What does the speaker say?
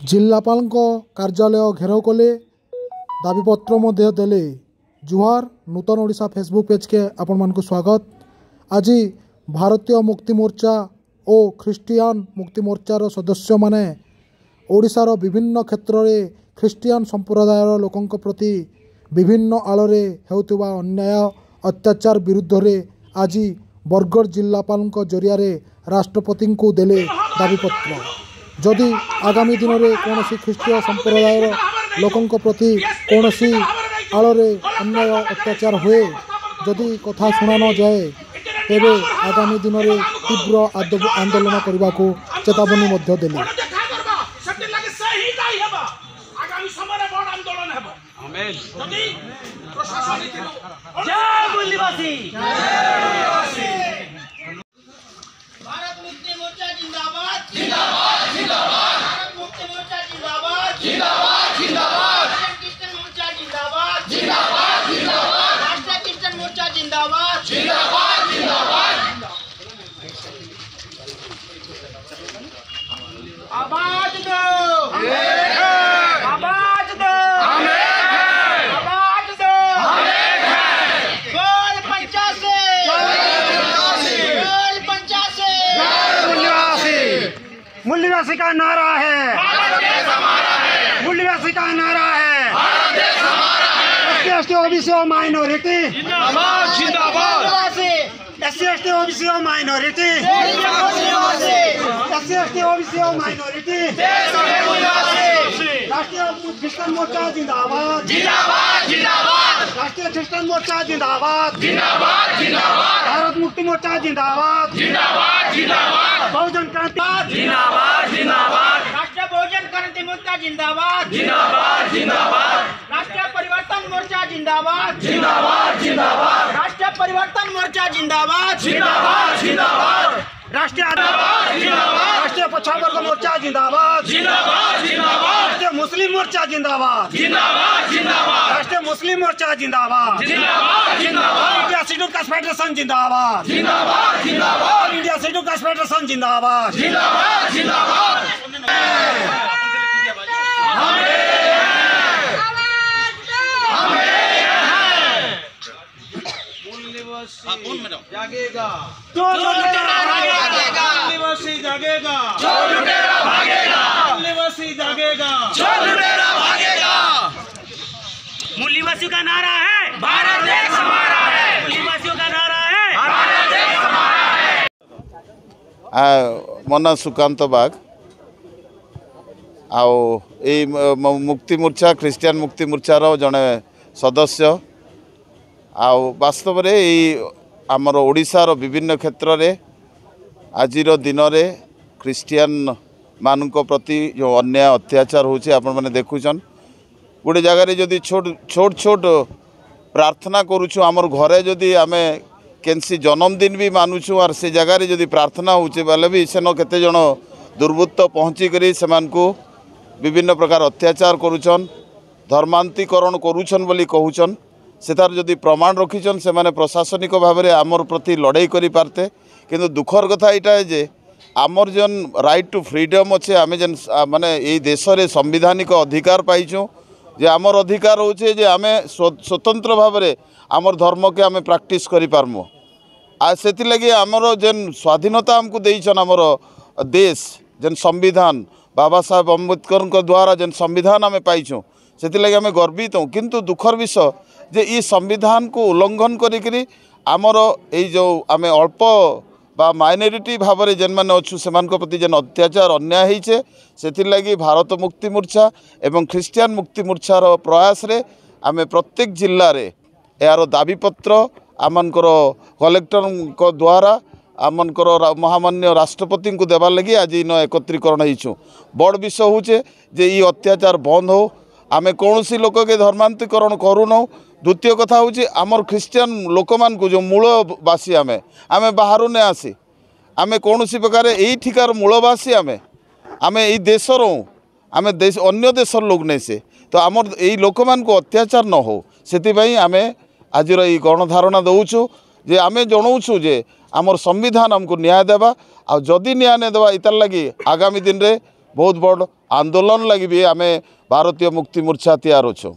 जिलापाल कार्यालय घेराव कले दाबीपत्र देले। जुहार नूतन ओडिशा फेसबुक पेज के आपण मान स्वागत। आज भारतीय मुक्ति मोर्चा और ख्रिस्टियान मुक्ति मोर्चार सदस्य माने ओडिशार विभिन्न क्षेत्र में ख्रिस्टियान संप्रदायर लोकों प्रति विभिन्न आलोरे हेउतिबा अन्याय अत्याचार विरुद्ध रे आज बरगढ़ जिलापाल जरिया राष्ट्रपति को देले दाबीपत्र। जदि आगामी दिन में कौन ख्रिस्टीय संप्रदायर लोकों प्रति कौन आलोरे अन्याय अत्याचार हुए जदि कथा शुणा न जाए तेरे आगामी दिन में तीव्र आंदोलन करने को चेतावनी देले। भारत मुक्ति मोर्चा जिंदाबाद जिंदाबाद जिंदाबाद। भारत मुक्ति मोर्चा जिंदाबाद जिंदाबाद जिंदाबाद। क्रिश्चियन मोर्चा जिंदाबाद जिंदाबाद जिंदाबाद। राष्ट्रीय क्रिश्चियन मोर्चा जिंदाबाद जिंदाबाद जिंदाबाद। आवाज दो आवाज दो आवाज दो। गोल 85 मूल्यवासी का नारा है, मूल्यवासी का नारा है। SC OBC माइनॉरिटी जिंदाबाद जिंदाबाद। SC OBC minority SC OBC minority. राष्ट्रीय क्रिश्चियन मोर्चा जिंदाबाद जिंदाबाद जिंदाबाद। राष्ट्रीय क्रिश्चियन मोर्चा जिंदाबाद जिंदाबाद जिंदाबाद। भारत मुक्ति मोर्चा जिंदाबाद जिंदाबाद जिंदाबाद। बहुजन क्रांति जिंदाबाद जिंदाबाद। राष्ट्रीय बहुजन क्रांति मोर्चा जिंदाबाद जिंदाबाद जिंदाबाद। राष्ट्रीय परिवर्तन मोर्चा जिंदाबाद जिंदाबाद जिंदाबाद। राष्ट्रीय परिवर्तन मोर्चा जिंदाबाद जिंदाबाद जिंदाबाद। राष्ट्रीय राष्ट्रीय पछाड़ वर्ग मोर्चा जिंदाबाद जिंदाबाद जिंदाबाद। राष्ट्रीय मुस्लिम मोर्चा जिंदाबाद जिंदाबाद जिंदाबाद। राष्ट्रीय मुस्लिम मोर्चा जिंदाबाद जिंदाबाद जिंदाबाद। इंडिया शेड्यूल कास्ट फेडरेशन जिंदाबाद जिंदाबाद जिंदाबाद। इंडिया शेड्यूल कास्ट फेडरेशन जिंदाबाद जिंदाबाद जिंदाबाद। जागेगा जो लुटेरा भागेगा। मूल्यवासी जागेगा जो लुटेरा भागेगा। मूल्यवासी जागेगा जो लुटेरा भागेगा। मूल्यवासियों का नारा है भारत देश हमारा है। मूल्यवासियों का नारा है भारत देश हमारा है। मो ना सुकांत बाग मुक्ति मोर्चा ख्रिस्टियान मुक्ति मोर्चार जड़े सदस्य वास्तव में आमर ओडिशार विभिन्न क्षेत्र में आजिर दिन में ख्रिस्टियान मान प्रति जो अन्याय अत्याचार होचे आपण माने देखुछन। गोटे जगार जदि छोट छोट छोट प्रार्थना करुछु आमर घरे जदि आमे केनसी जन्मदिन भी मानुछु और से जगार जदि प्रार्थना होचे बेले भी सेन केते जन दुर्वृत्त पहुँची करी सेमानकु विभिन्न प्रकार अत्याचार करुछन धर्मांतरीकरण करुछन बोली कहूछन। सेतार जदि प्रमाण रखीचन से माने प्रशासनिक भाव में आमर प्रति लड़ाई करि पारते। किंतु दुखर कथा यहाँ है जे आमर जन राइट टू फ्रीडम अच्छे आम जेन माने ये देश में संविधानिक अधिकार पाइछुँ जे आमर अधिकार होचे जे आमे स्वतंत्र भाव में आमर धर्म के आमे प्रैक्टिस करि पारमु। से लगी आमर जेन स्वाधीनता आमको देइछन आमर देश जेन संविधान बाबा साहेब अम्बेडकर द्वारा जेन संविधान आमे पाइछुँ से लगी आमे गर्वित हूँ। किंतु दुखर विषय जे ई संविधान को उल्लंघन करी आमर ये जो आमे अल्प बा माइनॉरिटी भाव में जेन मैंने अच्छु से प्रति जेन अत्याचार अन्याय होइछे से लगी भारत मुक्ति मोर्चा एवं ख्रिस्टियान मुक्ति मोर्चार प्रयास रे आमे प्रत्येक जिल्ला रे यार दाबीपत्र आमनकर कलेक्टर द्वारा आमनकर महामान्य राष्ट्रपति को देवार लगी आज इन एकत्रीकरण होइछु। बड़ विषय होचे जे ई अत्याचार बंद हो आमे कौन सी लोक के धर्मांतरीकरण करूनौ। द्वितीय कथा हूँ आमर ख्रिस्टियान लोक मान को जो मूलवासी आमे आमे बाहर ने आसी आमे कौन सी प्रकार यहीठिकार मूलवासी आमे ये देशर हूँ आमे देश अन्य देशर लोक नहीं से तो आमर यही लोक मान को अत्याचार न हो से आमे आज ये गणधारणा दौचु जे आमे जनाऊँ जे आमर संविधान हमको न्याय देवा आ जदि न्याय नहीं देवा इतार लगी आगामी दिन रे बहुत बड़ आंदोलन लगी भी आम भारतीय मुक्ति मोर्चा तैयार अच्छु।